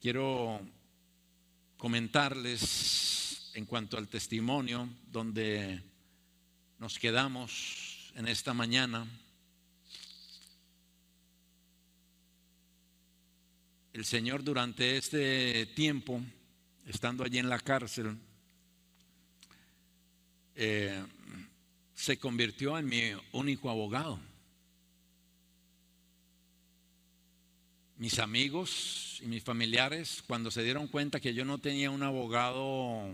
quiero comentarles en cuanto al testimonio donde nos quedamos en esta mañana. El Señor durante este tiempo, estando allí en la cárcel, se convirtió en mi único abogado. Mis amigos y mis familiares, cuando se dieron cuenta que yo no tenía un abogado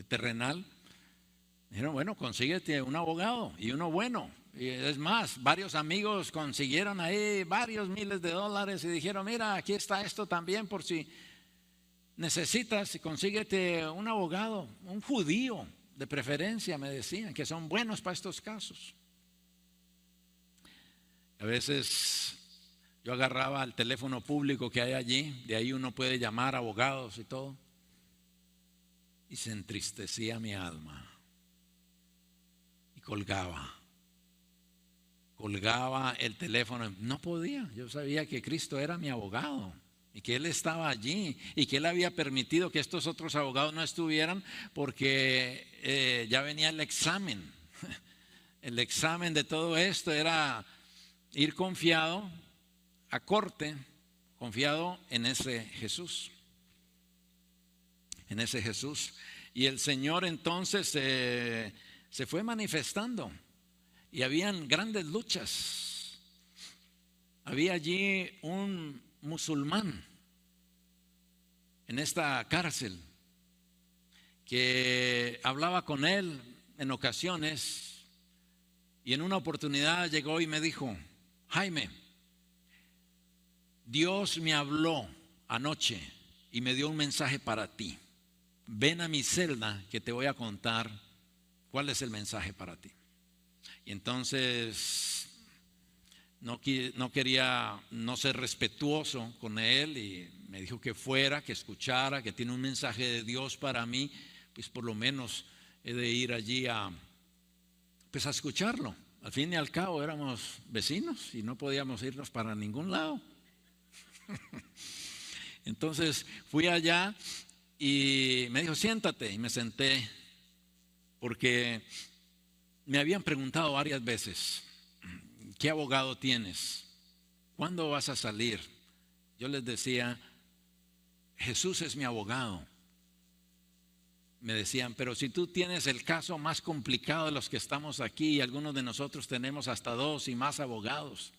terrenal, dijeron: bueno, consíguete un abogado y uno bueno. Y es más, varios amigos consiguieron ahí varios miles de dólares y dijeron: mira, aquí está esto también por si necesitas, consíguete un abogado, un judío de preferencia, me decían, que son buenos para estos casos. A veces yo agarraba el teléfono público que hay allí, de ahí uno puede llamar a abogados y todo, y se entristecía mi alma y colgaba el teléfono. No podía, yo sabía que Cristo era mi abogado y que Él estaba allí y que Él había permitido que estos otros abogados no estuvieran porque ya venía el examen. El examen de todo esto era ir confiado a corte, confiado en ese Jesús. En ese Jesús. Y el Señor entonces se fue manifestando. Y habían grandes luchas. Había allí un musulmán en esta cárcel que hablaba con él en ocasiones, y en una oportunidad llegó y me dijo: Jaime, Dios me habló anoche y me dio un mensaje para ti. Ven a mi celda que te voy a contar cuál es el mensaje para ti. Y entonces no quería no ser respetuoso con él y me dijo que fuera, que escuchara, que tiene un mensaje de Dios para mí, pues por lo menos he de ir allí a escucharlo. Al fin y al cabo éramos vecinos y no podíamos irnos para ningún lado. Entonces fui allá y me dijo: siéntate, y me senté, porque me habían preguntado varias veces: ¿qué abogado tienes? ¿Cuándo vas a salir? Yo les decía: Jesús es mi abogado. Me decían: pero si tú tienes el caso más complicado de los que estamos aquí, y algunos de nosotros tenemos hasta 2 y más abogados,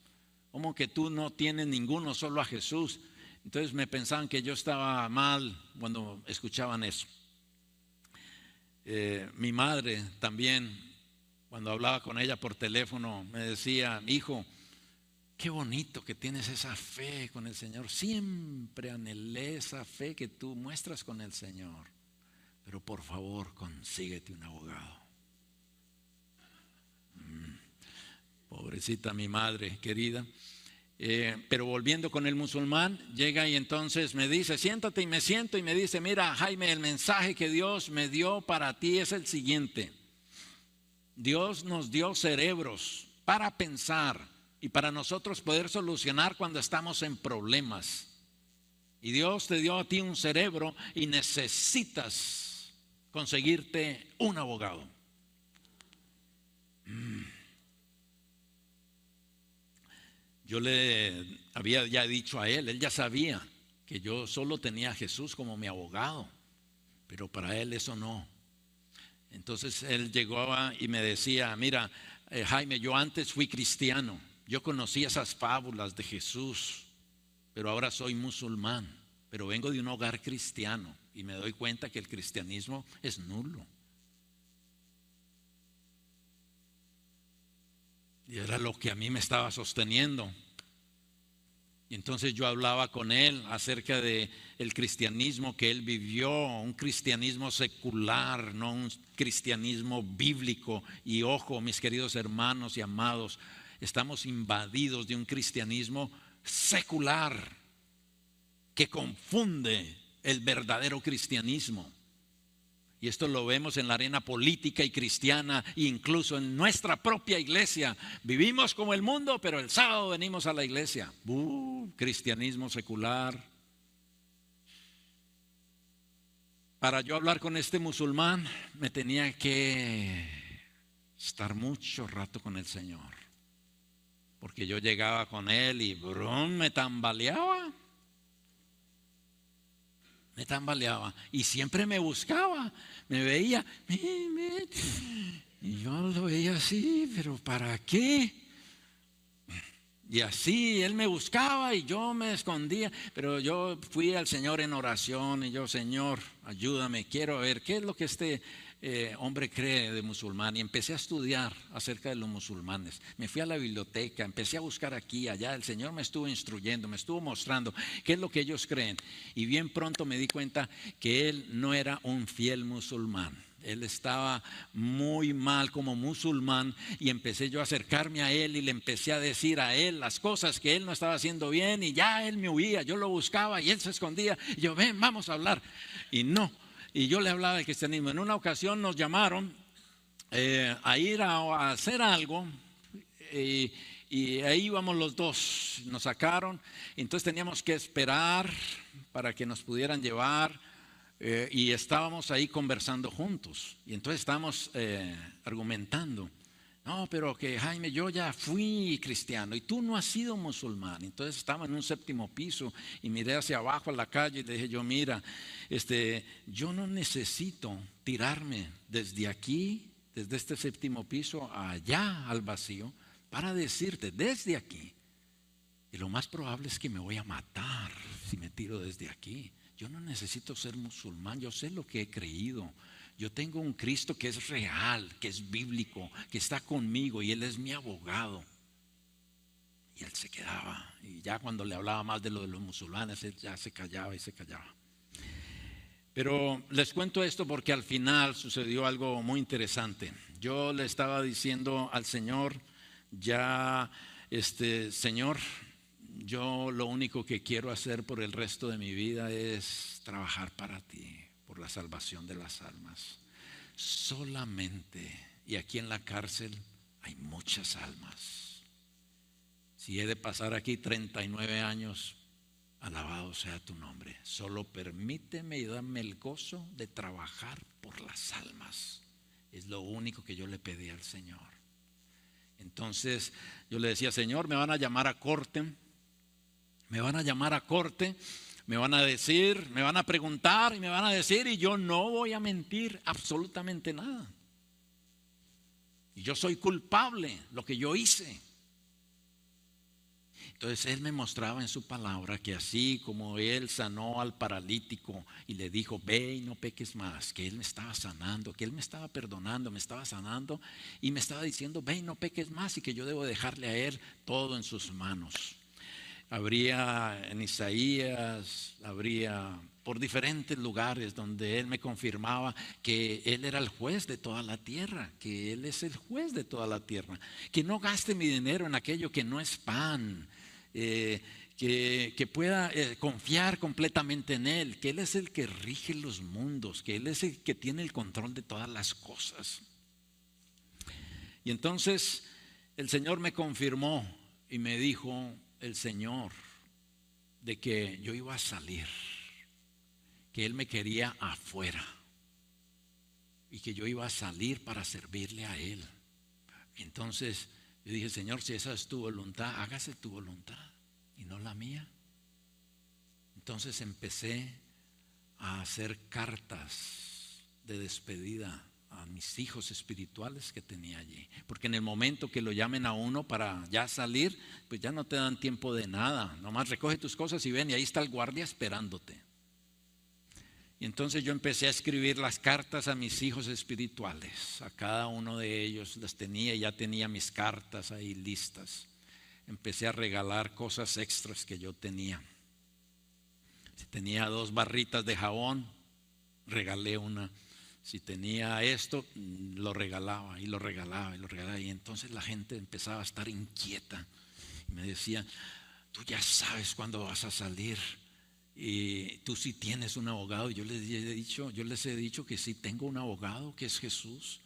¿cómo que tú no tienes ninguno, solo a Jesús? Entonces me pensaban que yo estaba mal cuando escuchaban eso. Mi madre también, cuando hablaba con ella por teléfono, me decía: hijo, qué bonito que tienes esa fe con el Señor. Siempre anhelé esa fe que tú muestras con el Señor, pero por favor consíguete un abogado. Pobrecita mi madre querida. Pero volviendo con el musulmán, llega y entonces me dice: siéntate, y me siento, y me dice: mira, Jaime, el mensaje que Dios me dio para ti es el siguiente. Dios nos dio cerebros para pensar y para nosotros poder solucionar cuando estamos en problemas. Y Dios te dio a ti un cerebro y necesitas conseguirte un abogado. Yo le había ya dicho a él ya sabía que yo solo tenía a Jesús como mi abogado, pero para él eso no. Entonces él llegó y me decía: mira, Jaime, yo antes fui cristiano, yo conocí esas fábulas de Jesús, pero ahora soy musulmán, pero vengo de un hogar cristiano y me doy cuenta que el cristianismo es nulo. Y era lo que a mí me estaba sosteniendo. Y entonces yo hablaba con él acerca de el cristianismo que él vivió, un cristianismo secular, no un cristianismo bíblico. Y ojo, mis queridos hermanos y amados, estamos invadidos de un cristianismo secular que confunde el verdadero cristianismo. Y esto lo vemos en la arena política y cristiana, incluso en nuestra propia iglesia. Vivimos como el mundo, pero el sábado venimos a la iglesia. Cristianismo secular. para yo hablar con este musulmán me tenía que estar mucho rato con el Señor, porque yo llegaba con él y brum, me tambaleaba y siempre me buscaba, me veía y yo lo veía así, pero ¿para qué? Y así él me buscaba y yo me escondía, pero yo fui al Señor en oración y yo, Señor, ayúdame, quiero ver qué es lo que este hombre cree de musulmán. Y empecé a estudiar acerca de los musulmanes. Me fui a la biblioteca, empecé a buscar aquí, allá. El Señor me estuvo instruyendo, me estuvo mostrando qué es lo que ellos creen. Y bien pronto me di cuenta que él no era un fiel musulmán. Él estaba muy mal como musulmán y empecé yo a acercarme a él y le empecé a decir a él las cosas que él no estaba haciendo bien y ya él me huía, yo lo buscaba y él se escondía y yo, ven, vamos a hablar. Y no, y yo le hablaba del cristianismo. En una ocasión nos llamaron a ir a hacer algo y ahí íbamos los dos, nos sacaron, entonces teníamos que esperar para que nos pudieran llevar. Y estábamos ahí conversando juntos y entonces estábamos argumentando, no, pero que Jaime, yo ya fui cristiano y tú no has sido musulmán. Entonces estaba en un 7º piso y miré hacia abajo a la calle y le dije yo, mira, yo no necesito tirarme desde aquí, desde este 7º piso allá al vacío para decirte desde aquí, y lo más probable es que me voy a matar si me tiro desde aquí. Yo no necesito ser musulmán, yo sé lo que he creído. Yo tengo un Cristo que es real, que es bíblico, que está conmigo y Él es mi abogado. Y él se quedaba, y ya cuando le hablaba más de lo de los musulmanes, él ya se callaba y se callaba. Pero les cuento esto porque al final sucedió algo muy interesante. Yo le estaba diciendo al Señor, ya, Señor, yo lo único que quiero hacer por el resto de mi vida es trabajar para ti, por la salvación de las almas. Solamente, y aquí en la cárcel hay muchas almas. Si he de pasar aquí 39 años, alabado sea tu nombre. Solo permíteme y dame el gozo de trabajar por las almas. Es lo único que yo le pedí al Señor. Entonces yo le decía, Señor, me van a llamar a corte. Me van a llamar a corte, me van a decir, me van a preguntar y me van a decir y yo no voy a mentir absolutamente nada. Y yo soy culpable, lo que yo hice. Entonces Él me mostraba en su palabra que así como Él sanó al paralítico y le dijo, ve y no peques más, que Él me estaba sanando, que Él me estaba perdonando, me estaba sanando y me estaba diciendo, ve y no peques más y que yo debo dejarle a Él todo en sus manos. Habría en Isaías, habría por diferentes lugares donde Él me confirmaba que Él era el juez de toda la tierra, que Él es el juez de toda la tierra, que no gaste mi dinero en aquello que no es pan, que pueda confiar completamente en Él, que Él es el que rige los mundos, que Él es el que tiene el control de todas las cosas. Y entonces el Señor me confirmó y me dijo el Señor de que yo iba a salir, que Él me quería afuera y que yo iba a salir para servirle a Él. Entonces yo dije, Señor, si esa es tu voluntad, hágase tu voluntad y no la mía. Entonces empecé a hacer cartas de despedida a mis hijos espirituales que tenía allí, porque en el momento que lo llamen a uno para ya salir, pues ya no te dan tiempo de nada, nomás recoge tus cosas y ven, y ahí está el guardia esperándote. Y entonces yo empecé a escribir las cartas a mis hijos espirituales, a cada uno de ellos las tenía, ya tenía mis cartas ahí listas. Empecé a regalar cosas extras que yo tenía. Si tenía 2 barritas de jabón, regalé una. Si tenía esto, lo regalaba y lo regalaba y lo regalaba. Y entonces la gente empezaba a estar inquieta. Y me decía, tú ya sabes cuándo vas a salir. Y tú sí tienes un abogado. Y yo les he dicho que sí tengo un abogado, que es Jesús.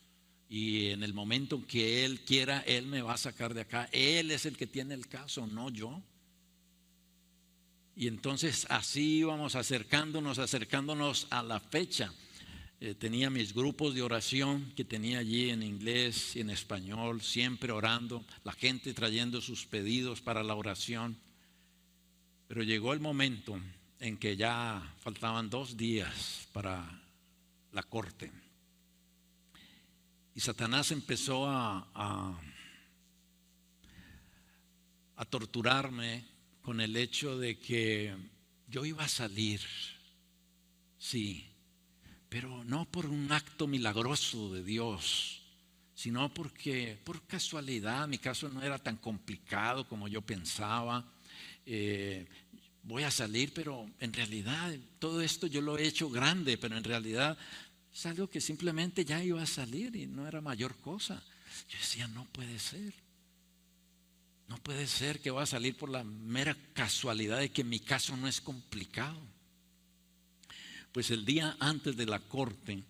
Y en el momento que Él quiera, Él me va a sacar de acá. Él es el que tiene el caso, no yo. Y entonces así íbamos acercándonos a la fecha. tenía mis grupos de oración que tenía allí en inglés y en español, siempre orando, la gente trayendo sus pedidos para la oración. Pero llegó el momento en que ya faltaban 2 días para la corte. Y Satanás empezó a torturarme con el hecho de que yo iba a salir, sí, pero no por un acto milagroso de Dios, sino porque por casualidad mi caso no era tan complicado como yo pensaba. Voy a salir, pero en realidad todo esto yo lo he hecho grande, pero en realidad es algo que simplemente ya iba a salir y no era mayor cosa. Yo decía, no puede ser. No puede ser que va a salir por la mera casualidad de que mi caso no es complicado. Pues el día antes de la corte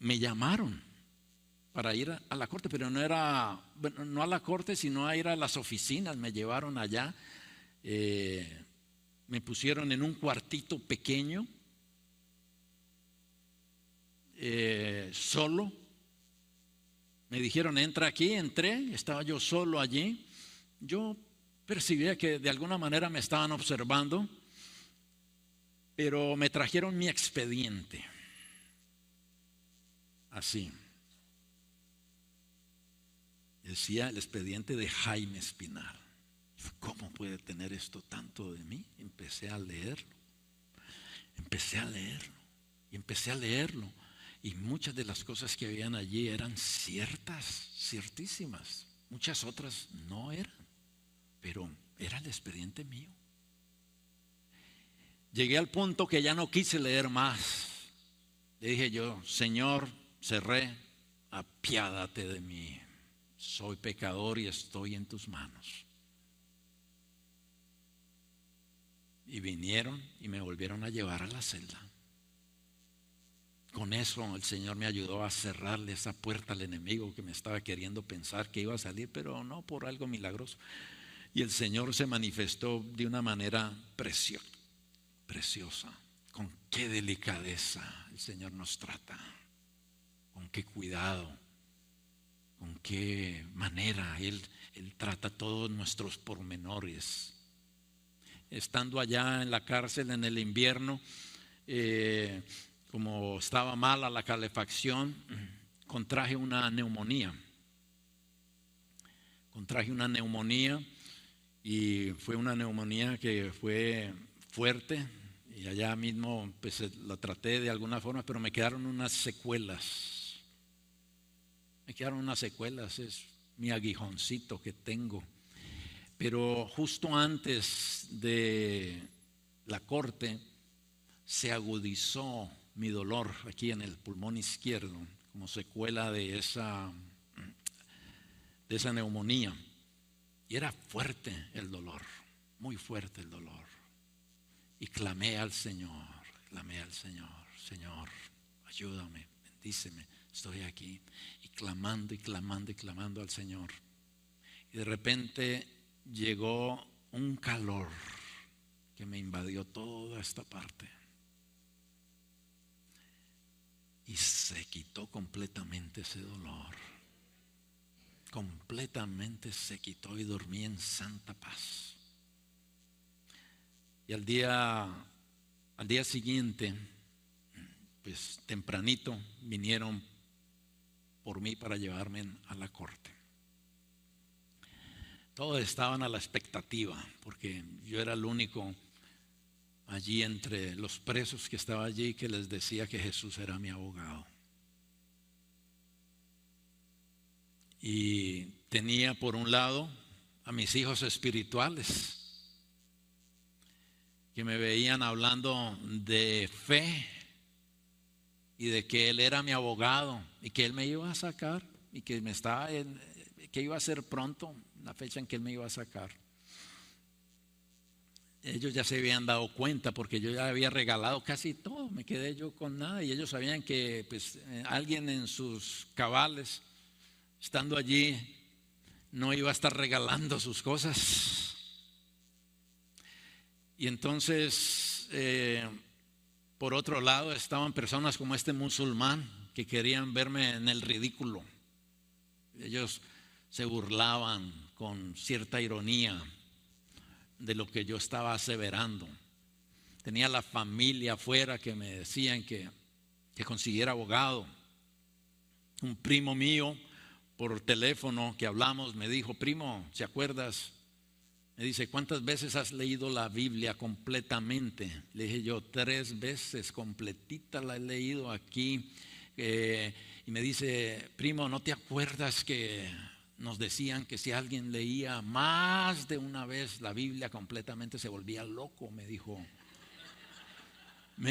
me llamaron para ir a la corte, pero no era, bueno, no a la corte, sino a ir a las oficinas. Me llevaron allá, me pusieron en un cuartito pequeño, solo. Me dijeron, entra aquí. Entré, estaba yo solo allí. Yo percibía que de alguna manera me estaban observando, pero me trajeron mi expediente, así. Decía el expediente de Jaime Espinal. ¿Cómo puede tener esto tanto de mí? Empecé a leerlo y empecé a leerlo. Y muchas de las cosas que habían allí eran ciertas, ciertísimas. Muchas otras no eran, pero era el expediente mío. Llegué al punto que ya no quise leer más. Le dije yo, Señor, cerré, apiádate de mí. Soy pecador y estoy en tus manos. Y vinieron y me volvieron a llevar a la celda. Con eso el Señor me ayudó a cerrarle esa puerta al enemigo que me estaba queriendo pensar que iba a salir, pero no por algo milagroso. Y el Señor se manifestó de una manera preciosa. Con qué delicadeza el Señor nos trata, con qué cuidado, con qué manera Él trata todos nuestros pormenores. Estando allá en la cárcel en el invierno, como estaba mala la calefacción, contraje una neumonía. Y fue una neumonía que fue fuerte. Y allá mismo pues la traté de alguna forma, pero me quedaron unas secuelas. Es mi aguijoncito que tengo. Pero justo antes de la corte se agudizó mi dolor aquí en el pulmón izquierdo como secuela de esa neumonía. Y era fuerte el dolor, muy fuerte el dolor. Y clamé al Señor, Señor, ayúdame, bendíceme, estoy aquí. Y clamando al Señor. Y de repente llegó un calor que me invadió toda esta parte. Y se quitó completamente ese dolor. Completamente se quitó y dormí en santa paz. Y al día siguiente, pues tempranito vinieron por mí para llevarme a la corte. Todos estaban a la expectativa porque yo era el único allí entre los presos que estaba allí que les decía que Jesús era mi abogado. Y tenía por un lado a mis hijos espirituales que me veían hablando de fe y de que Él era mi abogado y que Él me iba a sacar y que que iba a ser pronto la fecha en que Él me iba a sacar. Ellos ya se habían dado cuenta porque yo ya había regalado casi todo, me quedé yo con nada y ellos sabían que pues, alguien en sus cabales, estando allí, no iba a estar regalando sus cosas. Y entonces Por otro lado, estaban personas como este musulmán que querían verme en el ridículo. Ellos se burlaban con cierta ironía de lo que yo estaba aseverando. Tenía la familia afuera que me decían que consiguiera abogado. Un primo mío por teléfono que hablamos me dijo: primo, ¿te acuerdas? Me dice: ¿cuántas veces has leído la Biblia completamente? Le dije yo: 3 veces completita la he leído aquí. Y me dice: primo, ¿no te acuerdas que nos decían que si alguien leía más de una vez la Biblia completamente se volvía loco? Me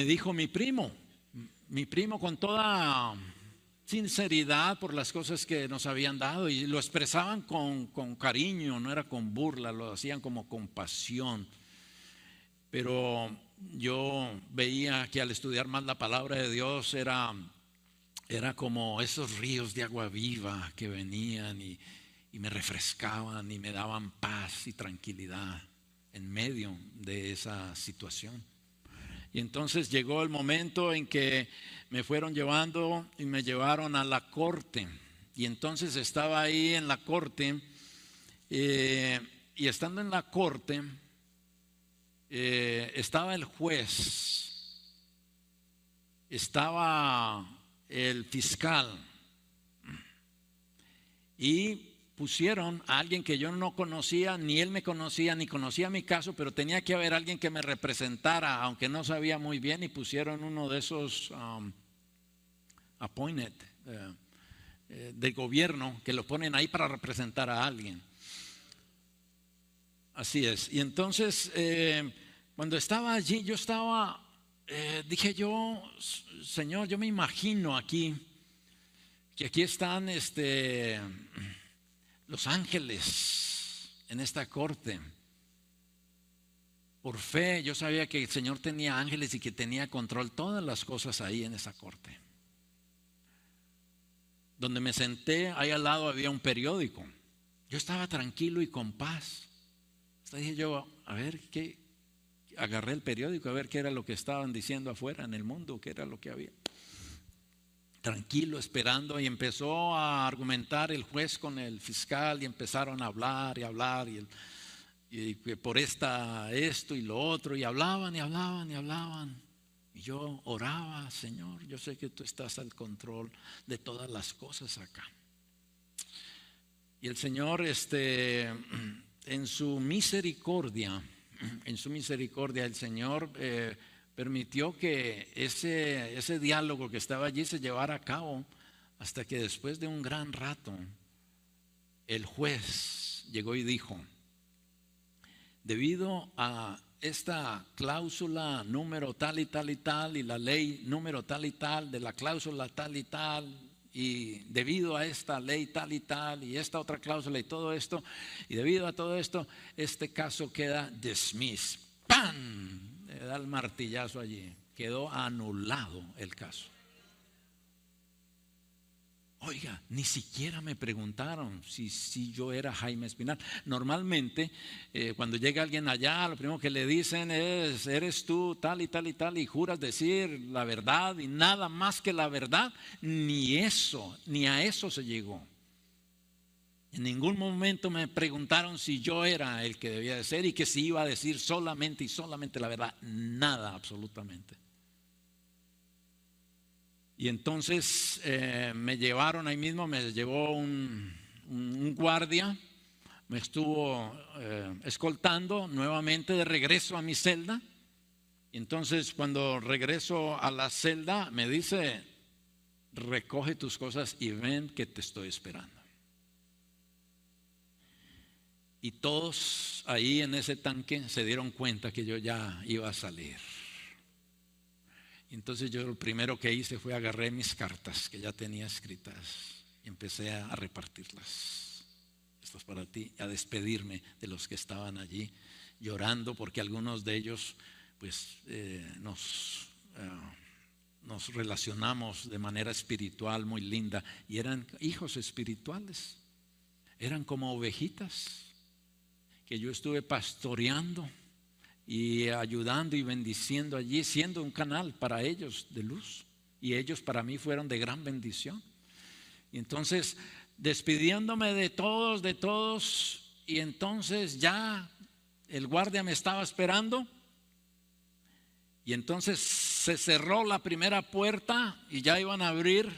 dijo mi primo con toda sinceridad por las cosas que nos habían dado, y lo expresaban con cariño, no era con burla, lo hacían como con pasión. Pero yo veía que al estudiar más la palabra de Dios era como esos ríos de agua viva que venían y me refrescaban y me daban paz y tranquilidad en medio de esa situación. Y entonces llegó el momento en que me fueron llevando y me llevaron a la corte. Y entonces estaba ahí en la corte, y estando en la corte, estaba el juez, estaba el fiscal, y pusieron a alguien que yo no conocía, ni él me conocía, ni conocía mi caso, pero tenía que haber alguien que me representara, aunque no sabía muy bien, y pusieron uno de esos appointed del gobierno, que lo ponen ahí para representar a alguien. Así es. Y entonces cuando estaba allí, yo estaba, dije yo: Señor, yo me imagino aquí, que aquí están los ángeles en esta corte. Por fe yo sabía que el Señor tenía ángeles y que tenía control todas las cosas ahí en esa corte. Donde me senté, ahí al lado había un periódico. Yo estaba tranquilo y con paz. Entonces dije yo: a ver qué. Agarré el periódico a ver qué era lo que estaban diciendo afuera en el mundo, qué era lo que había. Tranquilo, esperando, y empezó a argumentar el juez con el fiscal, y empezaron a hablar y hablar, y por esto y lo otro, y hablaban y hablaban y hablaban. Y yo oraba: Señor, yo sé que tú estás al control de todas las cosas acá. Y el Señor, en su misericordia, el Señor permitió que ese diálogo que estaba allí se llevara a cabo, hasta que después de un gran rato el juez llegó y dijo: debido a esta cláusula número tal y tal y tal, y la ley número tal y tal de la cláusula tal y tal, y debido a esta ley tal y tal, y esta otra cláusula y todo esto, y debido a todo esto, este caso queda dismissed. ¡Pam! Le da el martillazo allí. Quedó anulado el caso. Oiga, ni siquiera me preguntaron si yo era Jaime Espinal. Normalmente cuando llega alguien allá, lo primero que le dicen es: eres tú tal y tal y tal, y juras decir la verdad y nada más que la verdad. Ni a eso se llegó. En ningún momento me preguntaron si yo era el que debía de ser y que si iba a decir solamente y solamente la verdad. Nada, absolutamente. Y entonces me llevaron ahí mismo, me llevó un guardia, me estuvo escoltando nuevamente de regreso a mi celda. Y entonces cuando regreso a la celda me dice: recoge tus cosas y ven que te estoy esperando. Y todos ahí en ese tanque se dieron cuenta que yo ya iba a salir. Entonces yo lo primero que hice fue agarré mis cartas que ya tenía escritas y empecé a repartirlas. Esto es para ti, a despedirme de los que estaban allí llorando, porque algunos de ellos pues nos relacionamos de manera espiritual muy linda, y eran hijos espirituales, eran como ovejitas que yo estuve pastoreando y ayudando y bendiciendo allí, siendo un canal para ellos de luz. Y ellos para mí fueron de gran bendición. Y entonces, despidiéndome de todos, y entonces ya el guardia me estaba esperando. Y entonces se cerró la primera puerta y ya iban a abrir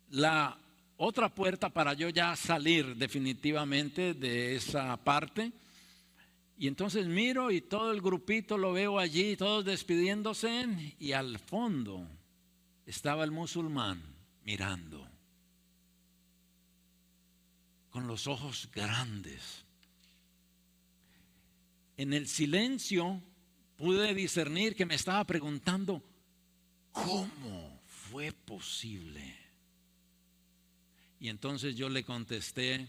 la otra puerta para yo ya salir definitivamente de esa parte. Y entonces miro y todo el grupito lo veo allí, todos despidiéndose, y al fondo estaba el musulmán mirando con los ojos grandes. En el silencio pude discernir que me estaba preguntando, ¿cómo fue posible? Y entonces yo le contesté,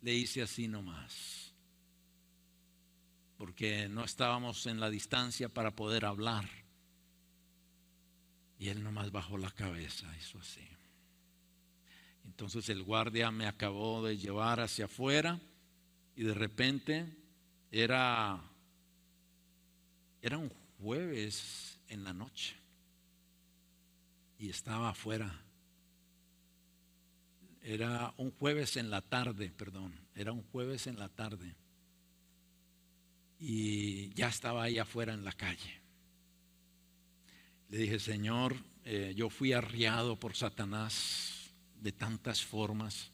le hice así nomás, porque no estábamos en la distancia para poder hablar. Y él nomás bajó la cabeza, hizo así. Entonces el guardia me acabó de llevar hacia afuera y de repente era un jueves en la noche y estaba afuera. Era un jueves en la tarde, era un jueves en la tarde y ya estaba ahí afuera en la calle. Le dije, Señor, yo fui arriado por Satanás de tantas formas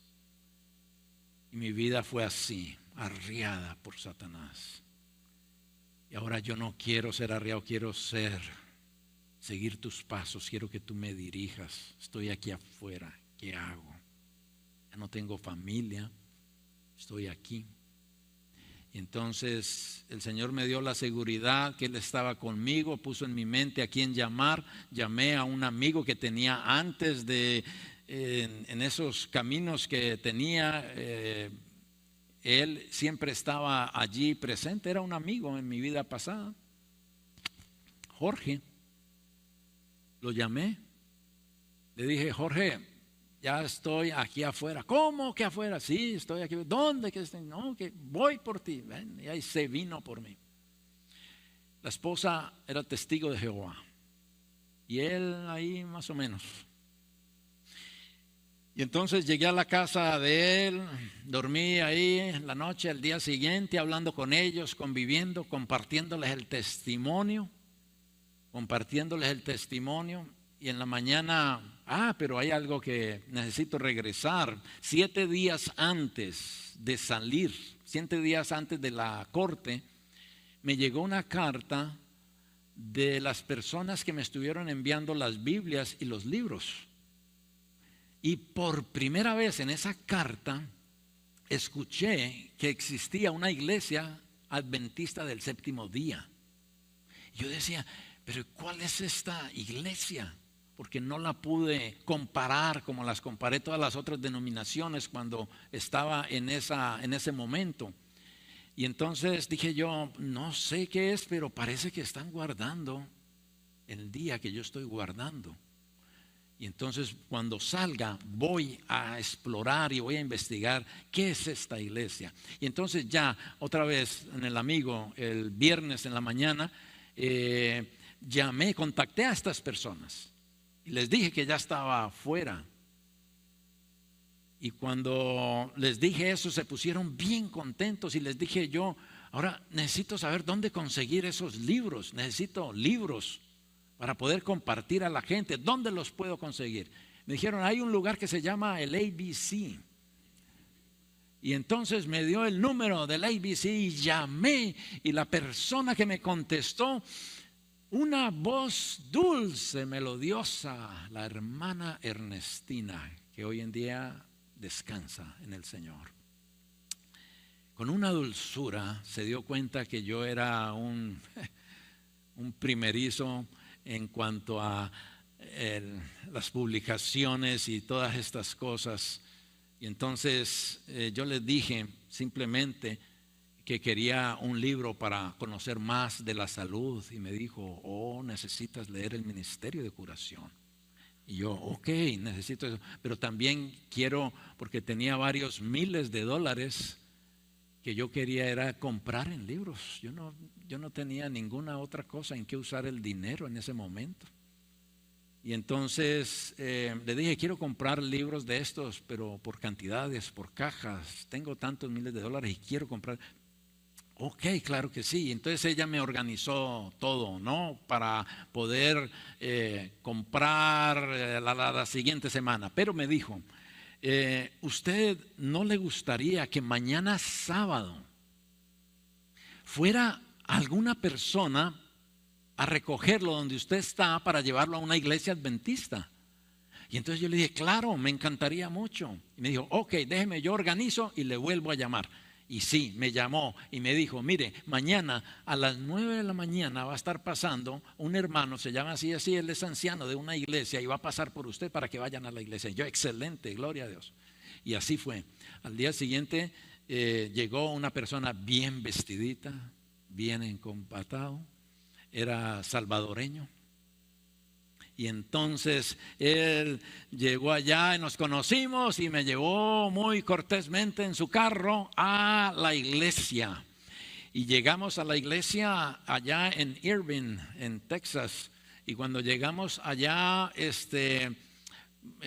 y mi vida fue así, arriada por Satanás. Y ahora yo no quiero ser arriado, quiero seguir tus pasos, quiero que tú me dirijas. Estoy aquí afuera, ¿qué hago? Ya no tengo familia, estoy aquí. Y entonces el Señor me dio la seguridad que Él estaba conmigo, puso en mi mente a quién llamar. Llamé a un amigo que tenía antes en esos caminos que tenía. Él siempre estaba allí presente, era un amigo en mi vida pasada. Jorge, lo llamé, le dije, Jorge, ya estoy aquí afuera. ¿Cómo que afuera? Sí, estoy aquí. ¿Dónde que estoy? No, que voy por ti. Ven, y ahí se vino por mí. La esposa era testigo de Jehová y él ahí más o menos. Y entonces llegué a la casa de él, dormí ahí en la noche, al día siguiente hablando con ellos, conviviendo, compartiéndoles el testimonio. Y en la mañana, pero hay algo que necesito regresar. 7 días antes de salir, 7 días antes de la corte, me llegó una carta de las personas que me estuvieron enviando las Biblias y los libros. Y por primera vez en esa carta escuché que existía una iglesia adventista del séptimo día. Yo decía, pero ¿cuál es esta iglesia? Porque no la pude comparar como las comparé todas las otras denominaciones cuando estaba en ese momento. Y entonces dije yo, no sé qué es, pero parece que están guardando el día que yo estoy guardando. Y entonces cuando salga voy a explorar y voy a investigar qué es esta iglesia. Y entonces ya otra vez en el amigo, el viernes en la mañana, contacté a estas personas y les dije que ya estaba afuera. Y cuando les dije eso se pusieron bien contentos y les dije yo, ahora necesito saber dónde conseguir esos libros, necesito libros para poder compartir a la gente. ¿Dónde los puedo conseguir? Me dijeron, hay un lugar que se llama el ABC. Y entonces me dio el número del ABC y llamé. Y la persona que me contestó, una voz dulce, melodiosa, la hermana Ernestina, que hoy en día descansa en el Señor. Con una dulzura se dio cuenta que yo era un primerizo en cuanto a las publicaciones y todas estas cosas. Y entonces yo les dije simplemente que quería un libro para conocer más de la salud. Y me dijo, necesitas leer el Ministerio de Curación. Y yo, ok, necesito eso. Pero también quiero, porque tenía varios miles de dólares que yo quería era comprar en libros. Yo no tenía ninguna otra cosa en que usar el dinero en ese momento. Y entonces le dije, quiero comprar libros de estos, pero por cantidades, por cajas. Tengo tantos miles de dólares y quiero comprar. Ok, claro que sí. Entonces ella me organizó todo, ¿no? Para poder comprar la siguiente semana. Pero me dijo, ¿usted no le gustaría que mañana sábado fuera alguna persona a recogerlo donde usted está para llevarlo a una iglesia adventista? Y entonces yo le dije, claro, me encantaría mucho. Y me dijo, ok, déjeme, yo organizo y le vuelvo a llamar. Y sí, me llamó y me dijo, mire, mañana a las 9 de la mañana va a estar pasando un hermano, se llama así, él es anciano de una iglesia y va a pasar por usted para que vayan a la iglesia. Y yo, excelente, gloria a Dios. Y así fue. Al día siguiente llegó una persona bien vestidita, bien encompatado, era salvadoreño. Y entonces él llegó allá y nos conocimos y me llevó muy cortésmente en su carro a la iglesia. Y llegamos a la iglesia allá en Irving, en Texas. Y cuando llegamos allá,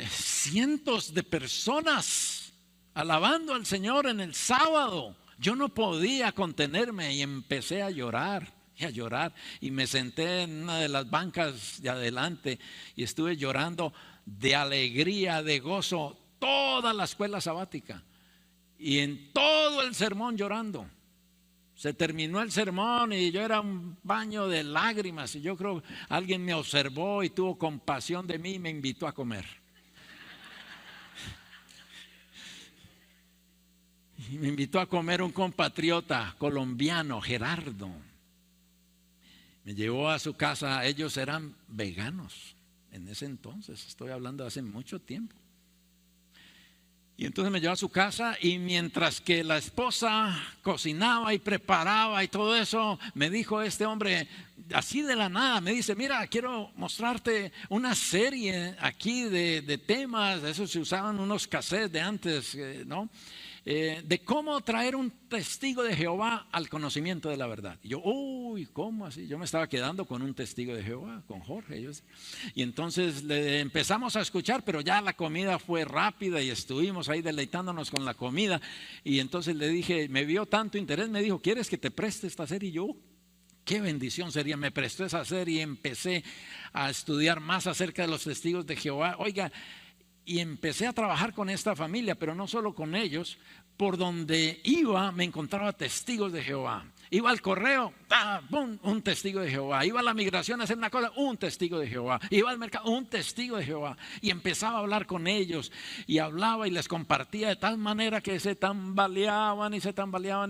cientos de personas alabando al Señor en el sábado. Yo no podía contenerme y empecé a llorar. Y me senté en una de las bancas de adelante y estuve llorando de alegría, de gozo, toda la escuela sabática y en todo el sermón llorando. Se terminó el sermón y yo era un baño de lágrimas y yo creo que alguien me observó y tuvo compasión de mí y me invitó a comer. Y me invitó a comer un compatriota colombiano, Gerardo. Me llevó a su casa, ellos eran veganos en ese entonces, estoy hablando de hace mucho tiempo. Y entonces me llevó a su casa y mientras que la esposa cocinaba y preparaba y todo eso, me dijo este hombre, así de la nada, me dice, mira, quiero mostrarte una serie aquí de temas, de esos se usaban unos cassettes de antes, ¿no? De cómo traer un testigo de Jehová al conocimiento de la verdad. Y yo, uy, ¿cómo así? Yo me estaba quedando con un testigo de Jehová, con Jorge. Y entonces le empezamos a escuchar, pero ya la comida fue rápida y estuvimos ahí deleitándonos con la comida. Y entonces le dije, me vio tanto interés, me dijo, ¿quieres que te preste esta serie? Y yo, qué bendición sería, me prestó esa serie y empecé a estudiar más acerca de los testigos de Jehová. Oiga, y empecé a trabajar con esta familia, pero no solo con ellos. Por donde iba me encontraba testigos de Jehová. Iba al correo, ¡pum!, un testigo de Jehová. Iba a la migración a hacer una cosa, un testigo de Jehová. Iba al mercado, un testigo de Jehová. Y empezaba a hablar con ellos y hablaba y les compartía de tal manera que se tambaleaban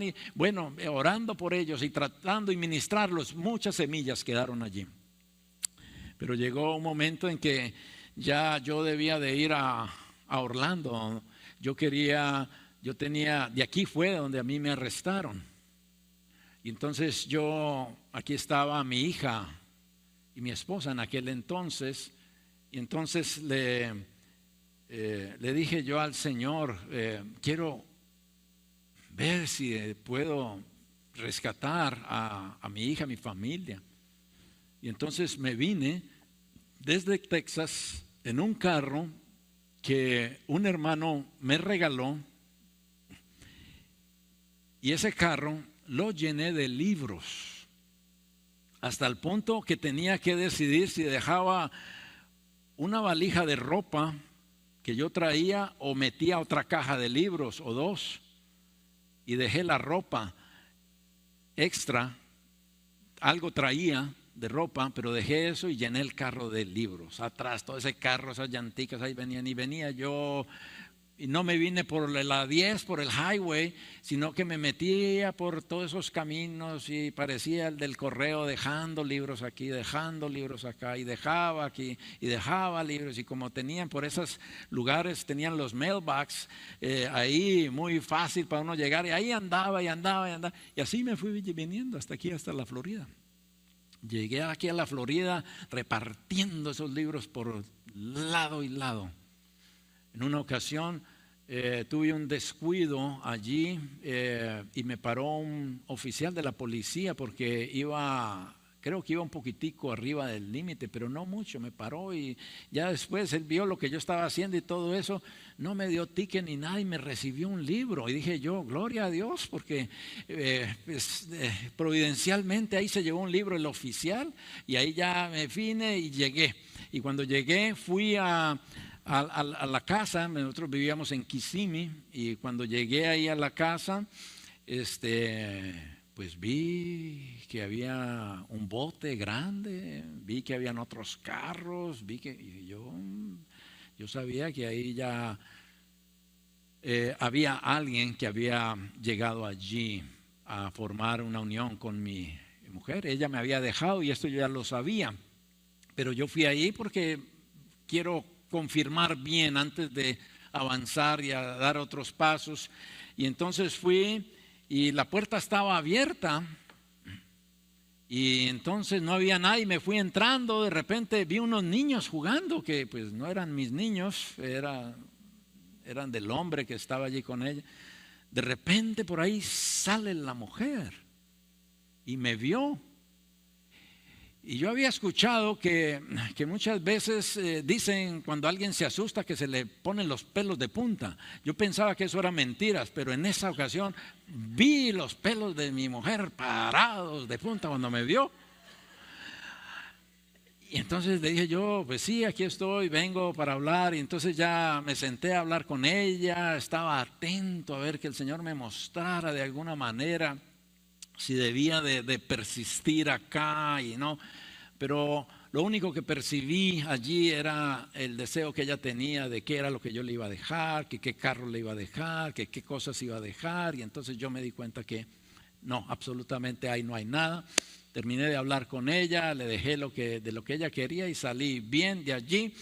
y bueno, orando por ellos y tratando y ministrarlos. Muchas semillas quedaron allí. Pero llegó un momento en que ya yo debía de ir a Orlando. Yo tenía, de aquí fue donde a mí me arrestaron. Y entonces aquí estaba mi hija y mi esposa en aquel entonces. Y entonces le dije yo al Señor, quiero ver si puedo rescatar a mi hija, a mi familia. Y entonces me vine desde Texas en un carro que un hermano me regaló. Y ese carro lo llené de libros hasta el punto que tenía que decidir si dejaba una valija de ropa que yo traía o metía otra caja de libros o dos, y dejé la ropa extra, algo traía de ropa, pero dejé eso y llené el carro de libros. Atrás todo ese carro, esas llanticas ahí venían y venía yo. Y no me vine por la 10, por el highway, sino que me metía por todos esos caminos y parecía el del correo, dejando libros aquí, dejando libros acá, y dejaba aquí y dejaba libros. Y como tenían por esos lugares, tenían los mailbox ahí muy fácil para uno llegar, y ahí andaba. Y así me fui viniendo hasta aquí, hasta la Florida. Llegué aquí a la Florida repartiendo esos libros por lado y lado. En una ocasión tuve un descuido allí y me paró un oficial de la policía porque creo que iba un poquitico arriba del límite, pero no mucho. Me paró y ya después él vio lo que yo estaba haciendo y todo eso. No me dio ticket ni nada y me recibió un libro. Y dije yo, gloria a Dios, porque providencialmente ahí se llevó un libro el oficial y ahí ya me vine y llegué. Y cuando llegué fui a la casa. Nosotros vivíamos en Kissimmee y cuando llegué ahí a la casa, pues vi que había un bote grande, vi que habían otros carros, y yo sabía que ahí ya había alguien que había llegado allí a formar una unión con mi mujer. Ella me había dejado y esto yo ya lo sabía, pero yo fui ahí porque quiero confirmar bien antes de avanzar y a dar otros pasos. Y entonces fui y la puerta estaba abierta y entonces no había nadie. Me fui entrando, de repente vi unos niños jugando que pues no eran mis niños, eran del hombre que estaba allí con ella. De repente por ahí sale la mujer y me vio. Y yo había escuchado que muchas veces dicen cuando alguien se asusta que se le ponen los pelos de punta. Yo pensaba que eso era mentiras, pero en esa ocasión vi los pelos de mi mujer parados de punta cuando me vio. Y entonces le dije yo, pues sí, aquí estoy, vengo para hablar. Y entonces ya me senté a hablar con ella, estaba atento a ver que el Señor me mostrara de alguna manera si debía de persistir acá y no, pero lo único que percibí allí era el deseo que ella tenía de qué era lo que yo le iba a dejar, que qué carro le iba a dejar, que qué cosas iba a dejar. Y entonces yo me di cuenta que no, absolutamente ahí no hay nada. Terminé de hablar con ella, le dejé de lo que ella quería y salí bien de allí.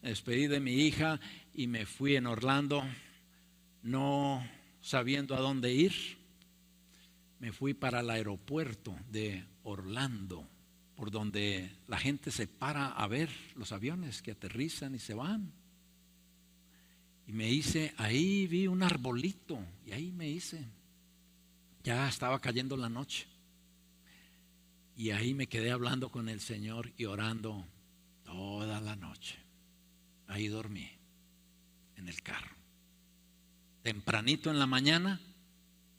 Me despedí de mi hija y me fui en Orlando, no sabiendo a dónde ir. Me fui para el aeropuerto de Orlando, por donde la gente se para a ver los aviones que aterrizan y se van. Y ahí vi un arbolito y ahí ya estaba cayendo la noche. Y ahí me quedé hablando con el Señor y orando toda la noche. Ahí dormí, en el carro. Tempranito en la mañana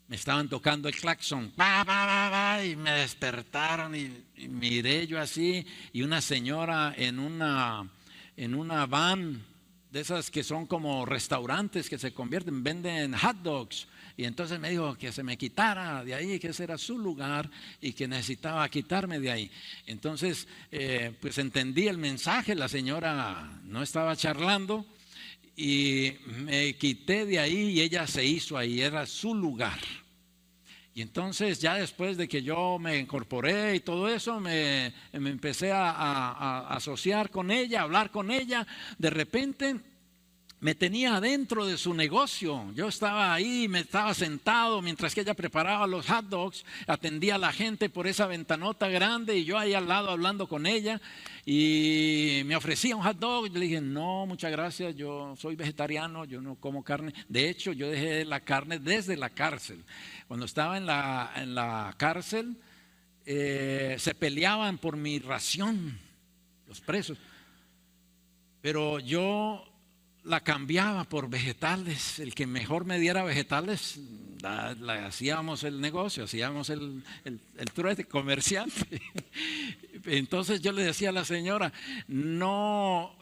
me estaban tocando el claxon, y me despertaron y miré yo así, y una señora en una van de esas que son como restaurantes que se convierten, venden hot dogs, y entonces me dijo que se me quitara de ahí, que ese era su lugar y que necesitaba quitarme de ahí. Entonces pues entendí el mensaje, la señora no estaba charlando y me quité de ahí y ella se hizo ahí, era su lugar. Y entonces ya después de que yo me incorporé y todo eso, me empecé a asociar con ella, a hablar con ella. De repente me tenía adentro de su negocio. Yo estaba ahí, me estaba sentado mientras que ella preparaba los hot dogs, atendía a la gente por esa ventanota grande y yo ahí al lado hablando con ella. Y me ofrecía un hot dog. Yo le dije, no, muchas gracias, yo soy vegetariano, yo no como carne. De hecho, yo dejé la carne desde la cárcel. Cuando estaba en la cárcel, se peleaban por mi ración, los presos. Pero yo la cambiaba por vegetales. El que mejor me diera vegetales, hacíamos el negocio, hacíamos el trueque comerciante. Entonces yo le decía a la señora, no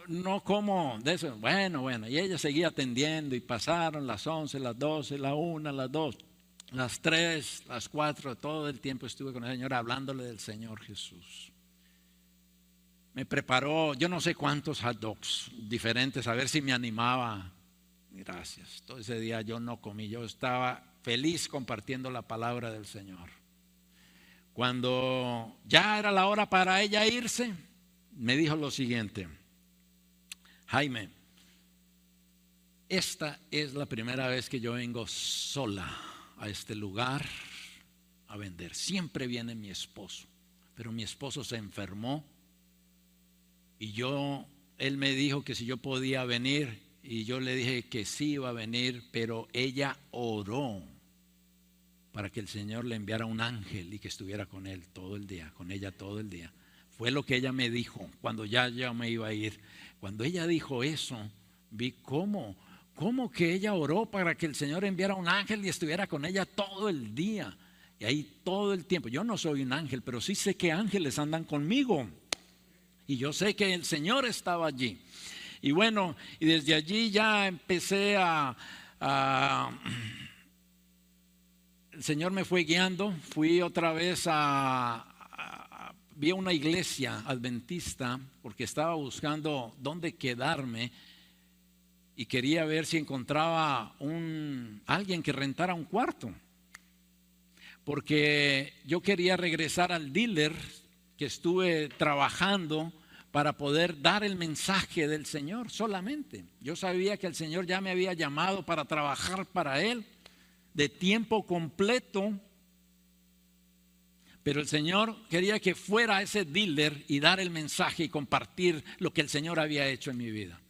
como de eso. Bueno, y ella seguía atendiendo y pasaron las 11, las 12, la 1, las 2, las 3, las 4, todo el tiempo estuve con la señora hablándole del Señor Jesús. Me preparó yo no sé cuántos hot dogs diferentes, a ver si me animaba. Gracias. Todo ese día yo no comí, yo estaba feliz compartiendo la palabra del Señor. Cuando ya era la hora para ella irse, me dijo lo siguiente: Jaime, esta es la primera vez que yo vengo sola a este lugar a vender. Siempre viene mi esposo, pero mi esposo se enfermó. Y él me dijo que si yo podía venir y yo le dije que sí iba a venir, pero ella oró para que el Señor le enviara un ángel y que estuviera con él todo el día, con ella todo el día. Fue lo que ella me dijo cuando ya me iba a ir. Cuando ella dijo eso, vi cómo que ella oró para que el Señor enviara un ángel y estuviera con ella todo el día. Y ahí todo el tiempo. Yo no soy un ángel, pero sí sé que ángeles andan conmigo. Y yo sé que el Señor estaba allí. Y bueno, y desde allí ya empecé el Señor me fue guiando. Fui otra vez vi una iglesia adventista porque estaba buscando dónde quedarme y quería ver si encontraba alguien que rentara un cuarto, porque yo quería regresar al dealer que estuve trabajando para poder dar el mensaje del Señor solamente. Yo sabía que el Señor ya me había llamado para trabajar para Él de tiempo completo, pero el Señor quería que fuera a ese dealer y dar el mensaje y compartir lo que el Señor había hecho en mi vida.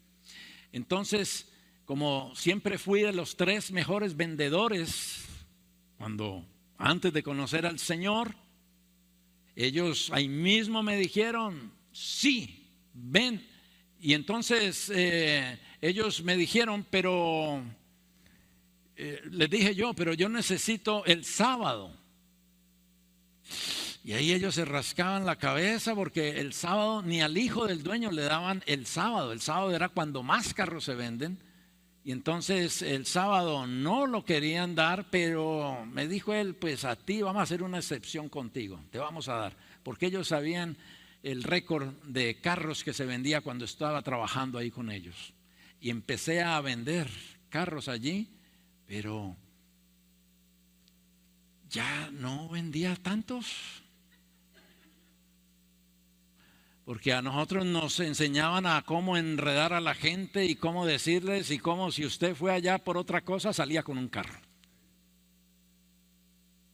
Entonces, como siempre fui de los 3 mejores vendedores antes de conocer al Señor, ellos ahí mismo me dijeron, sí, ven. Y entonces ellos me dijeron, pero les dije yo, pero yo necesito el sábado. Y ahí ellos se rascaban la cabeza porque el sábado ni al hijo del dueño le daban el sábado. El sábado era cuando más carros se venden. Y entonces el sábado no lo querían dar, pero me dijo él, pues a ti vamos a hacer una excepción contigo, te vamos a dar. Porque ellos sabían el récord de carros que se vendía cuando estaba trabajando ahí con ellos. Y empecé a vender carros allí, pero ya no vendía tantos. Porque a nosotros nos enseñaban a cómo enredar a la gente y cómo decirles y cómo si usted fue allá por otra cosa salía con un carro.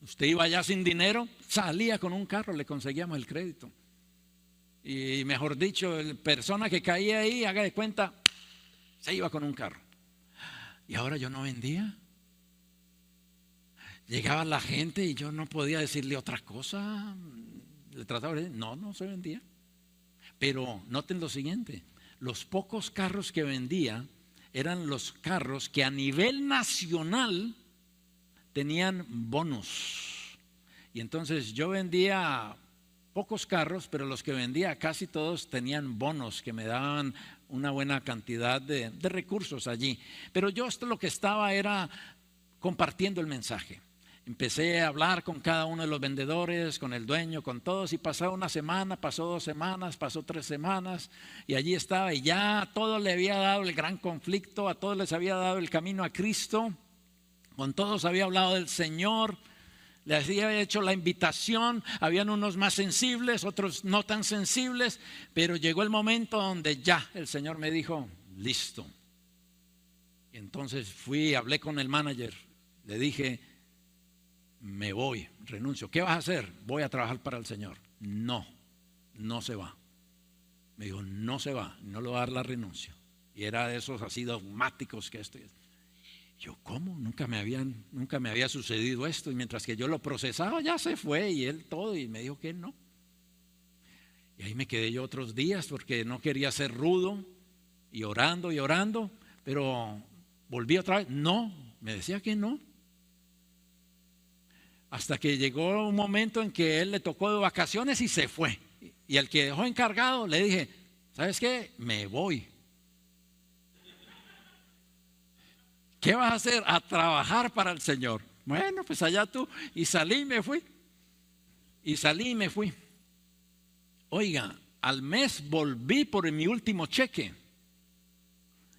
Usted iba allá sin dinero, salía con un carro, le conseguíamos el crédito. Y mejor dicho, la persona que caía ahí, haga de cuenta, se iba con un carro. Y ahora yo no vendía. Llegaba la gente y yo no podía decirle otra cosa. Le trataba de decir, no se vendía. Pero noten lo siguiente, los pocos carros que vendía eran los carros que a nivel nacional tenían bonos. Y entonces yo vendía pocos carros, pero los que vendía casi todos tenían bonos que me daban una buena cantidad de recursos allí. Pero yo lo que estaba era compartiendo el mensaje. Empecé a hablar con cada uno de los vendedores, con el dueño, con todos, y pasó una semana, pasó 2 semanas, pasó 3 semanas, y allí estaba, y ya a todos le había dado el gran conflicto, a todos les había dado el camino a Cristo, con todos había hablado del Señor, les había hecho la invitación, habían unos más sensibles, otros no tan sensibles, pero llegó el momento donde ya el Señor me dijo, listo. Y entonces fui, hablé con el manager, le dije, me voy, renuncio. ¿Qué vas a hacer? Voy a trabajar para el Señor. No se va. Me dijo, no se va, no le va a dar la renuncia. Y era de esos así dogmáticos que esto. Yo, ¿cómo? Nunca me había sucedido esto. Y mientras que yo lo procesaba, ya se fue y él todo. Y me dijo que no. Y ahí me quedé yo otros días porque no quería ser rudo. Y orando, pero volví otra vez. No, me decía que no. Hasta que llegó un momento en que él le tocó de vacaciones y se fue. Y al que dejó encargado le dije, ¿sabes qué? Me voy. ¿Qué vas a hacer? A trabajar para el Señor. Bueno, pues allá tú. Y salí y me fui. Oiga, al mes volví por mi último cheque.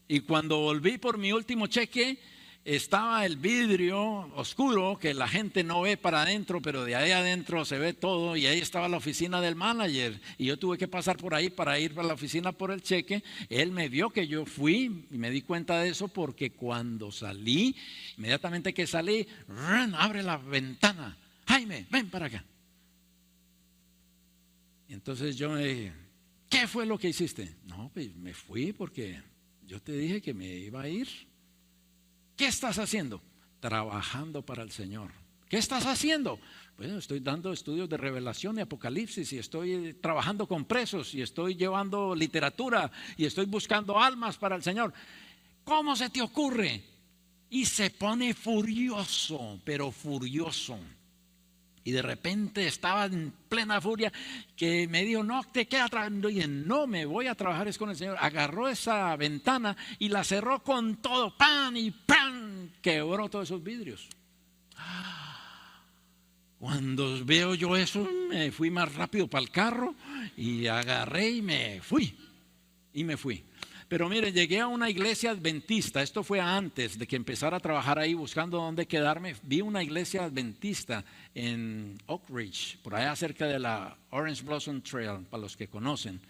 Y cuando volví por mi último cheque, estaba el vidrio oscuro que la gente no ve para adentro, pero de ahí adentro se ve todo, y ahí estaba la oficina del manager, y yo tuve que pasar por ahí para ir a la oficina por el cheque. Él me vio que yo fui y me di cuenta de eso porque cuando salí, inmediatamente que salí, abre la ventana, Jaime, ven para acá. Y entonces yo me dije, ¿qué fue lo que hiciste? No, pues me fui porque yo te dije que me iba a ir. ¿Qué estás haciendo? Trabajando para el Señor. ¿Qué estás haciendo? Bueno, estoy dando estudios de revelación y apocalipsis, y estoy trabajando con presos, y estoy llevando literatura, y estoy buscando almas para el Señor. ¿Cómo se te ocurre? Y se pone furioso, pero furioso. Y de repente estaba en plena furia, que me dijo, no, te quedas trabajando. Y dije, no, me voy a trabajar es con el Señor. Agarró esa ventana y la cerró con todo, ¡pan! Y ¡pan! Quebró todos esos vidrios. Cuando veo yo eso, me fui más rápido para el carro y agarré y me fui. Pero mire, llegué a una iglesia adventista. Esto fue antes de que empezara a trabajar ahí buscando dónde quedarme. Vi una iglesia adventista en Oak Ridge, por allá cerca de la Orange Blossom Trail, para los que conocen.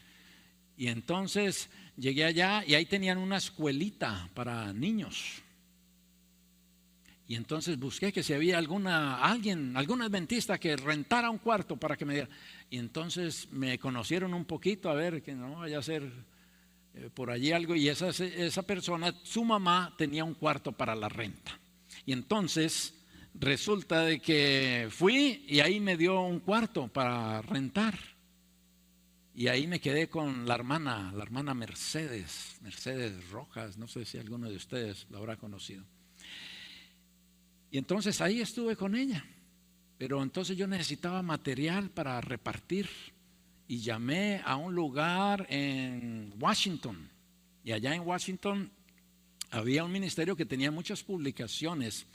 Y entonces llegué allá y ahí tenían una escuelita para niños. Y entonces busqué que si había algún adventista que rentara un cuarto para que me diera. Y entonces me conocieron un poquito, a ver, que no vaya a ser por allí algo. Y esa persona, su mamá tenía un cuarto para la renta. Y entonces resulta de que fui y ahí me dio un cuarto para rentar. Y ahí me quedé con la hermana Mercedes Rojas. No sé si alguno de ustedes la habrá conocido. Y entonces ahí estuve con ella, pero entonces yo necesitaba material para repartir y llamé a un lugar en Washington, y allá en Washington había un ministerio que tenía muchas publicaciones,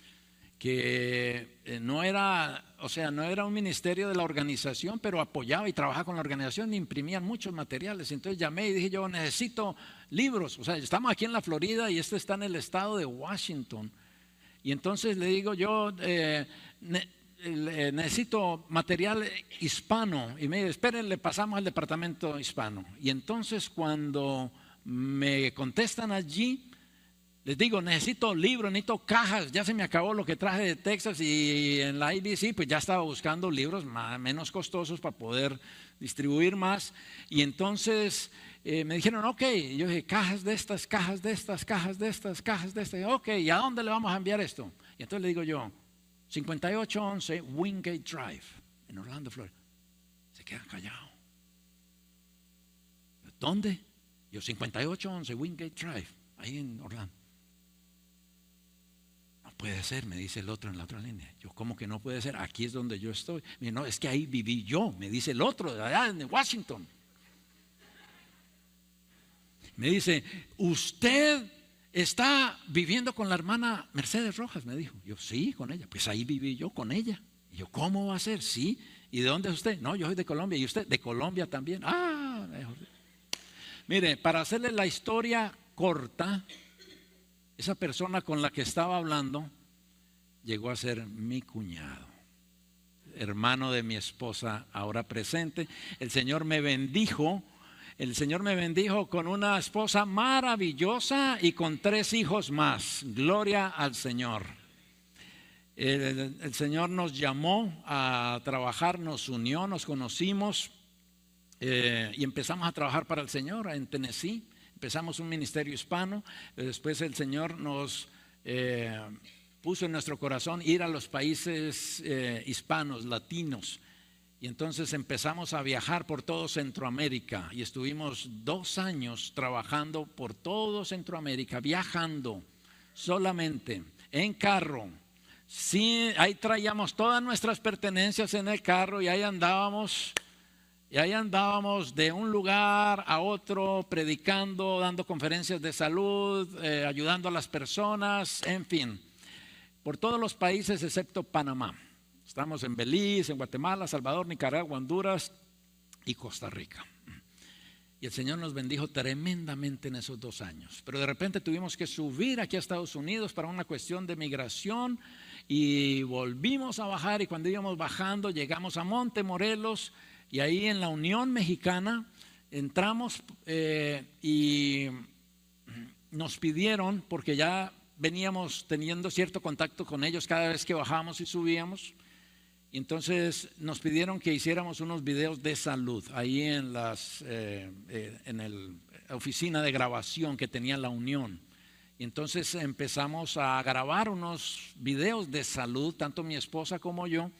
que no era un ministerio de la organización, pero apoyaba y trabajaba con la organización, y imprimían muchos materiales. Entonces llamé y dije, yo necesito libros. O sea, estamos aquí en la Florida y este está en el estado de Washington. Y entonces le digo yo, necesito material hispano. Y me dice, esperen, le pasamos al departamento hispano. Y entonces cuando me contestan allí, les digo, necesito libros, necesito cajas. Ya se me acabó lo que traje de Texas, y en la IBC pues ya estaba buscando libros menos costosos para poder distribuir más. Y entonces me dijeron, ok. Y yo dije, cajas de estas. Ok, ¿y a dónde le vamos a enviar esto? Y entonces le digo yo, 5811 Wingate Drive, en Orlando, Florida. Se quedan callados. ¿Dónde? Yo, 5811 Wingate Drive, ahí en Orlando. No puede ser, me dice el otro en la otra línea. Yo, ¿cómo que no puede ser? Aquí es donde yo estoy. No, es que ahí viví yo, me dice el otro, de allá en Washington. Me dice, usted está viviendo con la hermana Mercedes Rojas, me dijo. Yo, sí, con ella. Pues ahí viví yo con ella. Y yo, ¿cómo va a ser? Sí. ¿Y de dónde es usted? No, yo soy de Colombia. ¿Y usted? De Colombia también. Ah, mejor. Mire, para hacerle la historia corta, esa persona con la que estaba hablando llegó a ser mi cuñado, hermano de mi esposa ahora presente. El Señor me bendijo con una esposa maravillosa y con 3 hijos más. Gloria al Señor. El Señor nos llamó a trabajar, nos unió, nos conocimos y empezamos a trabajar para el Señor en Tennessee. Empezamos un ministerio hispano. Después el Señor nos puso en nuestro corazón ir a los países hispanos, latinos. Y entonces empezamos a viajar por todo Centroamérica y estuvimos 2 años trabajando por todo Centroamérica, viajando solamente en carro. Sí, ahí traíamos todas nuestras pertenencias en el carro y ahí andábamos de un lugar a otro, predicando, dando conferencias de salud, ayudando a las personas, en fin, por todos los países excepto Panamá. Estamos en Belice, en Guatemala, Salvador, Nicaragua, Honduras y Costa Rica. Y el Señor nos bendijo tremendamente en esos 2 años. Pero de repente tuvimos que subir aquí a Estados Unidos para una cuestión de migración y volvimos a bajar. Y cuando íbamos bajando llegamos a Montemorelos, y ahí en la Unión Mexicana entramos y nos pidieron, porque ya veníamos teniendo cierto contacto con ellos cada vez que bajábamos y subíamos. Entonces nos pidieron que hiciéramos unos videos de salud ahí en oficina de grabación que tenía la Unión. Y entonces empezamos a grabar unos videos de salud, tanto mi esposa como yo.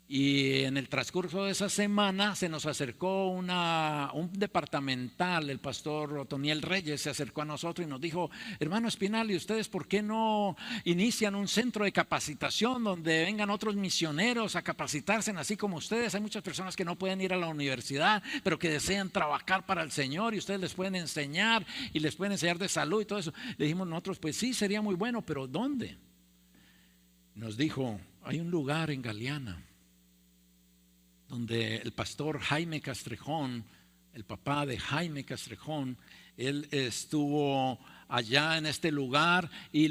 Y en el transcurso de esa semana se nos acercó un departamental, el pastor Otoniel Reyes se acercó a nosotros y nos dijo: hermano Espinal, ¿y ustedes por qué no inician un centro de capacitación donde vengan otros misioneros a capacitarse así como ustedes? Hay muchas personas que no pueden ir a la universidad, pero que desean trabajar para el Señor, y ustedes les pueden enseñar y les pueden enseñar de salud y todo eso. Le dijimos nosotros: pues sí, sería muy bueno, pero ¿dónde? Nos dijo: hay un lugar en Galeana donde el pastor Jaime Castrejón, el papá de Jaime Castrejón, él estuvo allá en este lugar y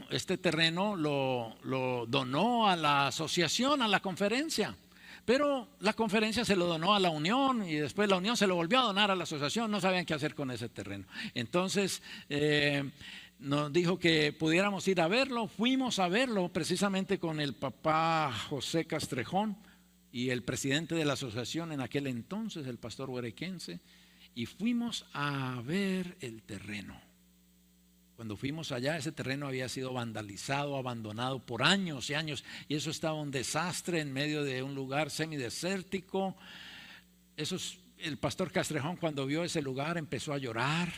este terreno lo donó a la asociación, a la conferencia. Pero la conferencia se lo donó a la Unión y después la Unión se lo volvió a donar a la asociación. No sabían qué hacer con ese terreno. Entonces nos dijo que pudiéramos ir a verlo. Fuimos a verlo precisamente con el papá José Castrejón y el presidente de la asociación en aquel entonces, el pastor huerequense, y fuimos a ver el terreno. Cuando fuimos allá, ese terreno había sido vandalizado, abandonado por años y años, y eso estaba un desastre en medio de un lugar semidesértico. El pastor Castrejón, cuando vio ese lugar, empezó a llorar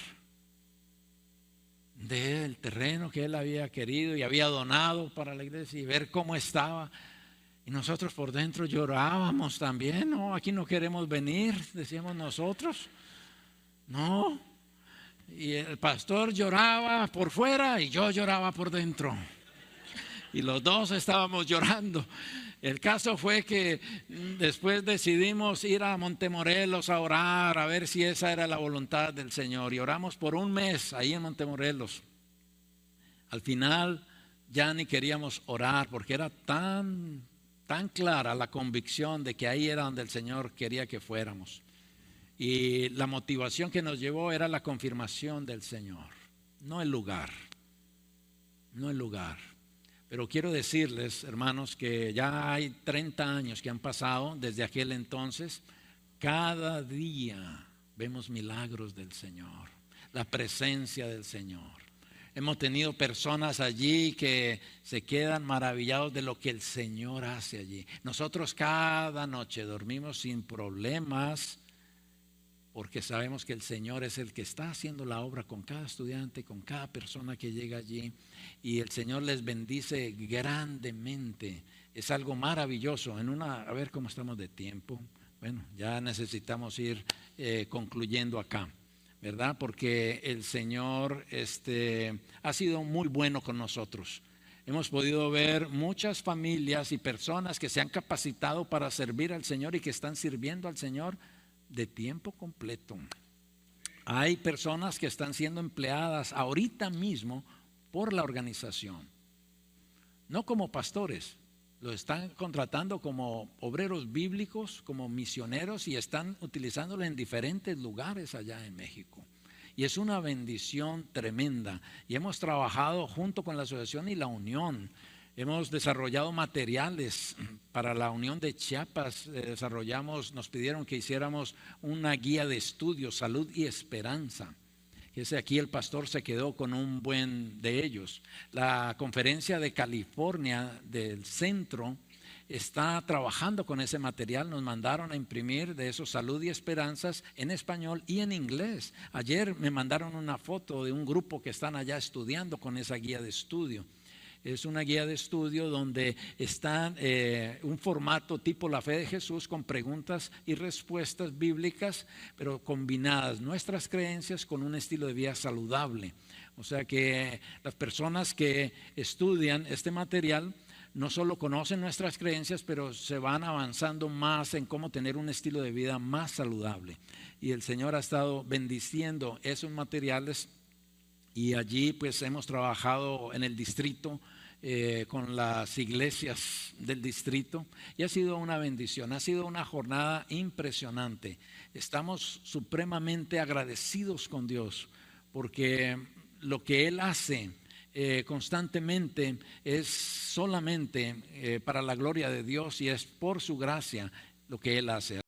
del terreno que él había querido y había donado para la iglesia, y ver cómo estaba. Y nosotros por dentro llorábamos también. No, aquí no queremos venir, decíamos nosotros. No. Y el pastor lloraba por fuera y yo lloraba por dentro. Y los dos estábamos llorando. El caso fue que después decidimos ir a Montemorelos a orar, a ver si esa era la voluntad del Señor. Y oramos por un mes ahí en Montemorelos. Al final ya ni queríamos orar porque era tan clara la convicción de que ahí era donde el Señor quería que fuéramos. Y la motivación que nos llevó era la confirmación del Señor, no el lugar. Pero quiero decirles, hermanos, que ya hay 30 años que han pasado desde aquel entonces. Cada día vemos milagros del Señor, la presencia del Señor. Hemos tenido personas allí que se quedan maravillados de lo que el Señor hace allí. Nosotros cada noche dormimos sin problemas porque sabemos que el Señor es el que está haciendo la obra con cada estudiante, con cada persona que llega allí. Y el Señor les bendice grandemente. Es algo maravilloso. A ver cómo estamos de tiempo. Bueno, ya necesitamos ir concluyendo acá, ¿verdad? Porque el Señor ha sido muy bueno con nosotros. Hemos podido ver muchas familias y personas que se han capacitado para servir al Señor y que están sirviendo al Señor de tiempo completo. Hay personas que están siendo empleadas ahorita mismo por la organización, no como pastores. Los están contratando como obreros bíblicos, como misioneros, y están utilizándolo en diferentes lugares allá en México. Y es una bendición tremenda. Y hemos trabajado junto con la asociación y la Unión. Hemos desarrollado materiales para la Unión de Chiapas. Nos pidieron que hiciéramos una guía de estudios, Salud y Esperanza. Aquí el pastor se quedó con un buen de ellos. La conferencia de California del centro está trabajando con ese material. Nos mandaron a imprimir de esos Salud y Esperanzas en español y en inglés. Ayer me mandaron una foto de un grupo que están allá estudiando con esa guía de estudio. Es una guía de estudio donde está un formato tipo la fe de Jesús con preguntas y respuestas bíblicas, pero combinadas nuestras creencias con un estilo de vida saludable. O sea que las personas que estudian este material no solo conocen nuestras creencias, pero se van avanzando más en cómo tener un estilo de vida más saludable. Y el Señor ha estado bendiciendo esos materiales. Y allí pues hemos trabajado en el distrito con las iglesias del distrito y ha sido una bendición, ha sido una jornada impresionante. Estamos supremamente agradecidos con Dios porque lo que Él hace constantemente es solamente para la gloria de Dios y es por su gracia lo que Él hace.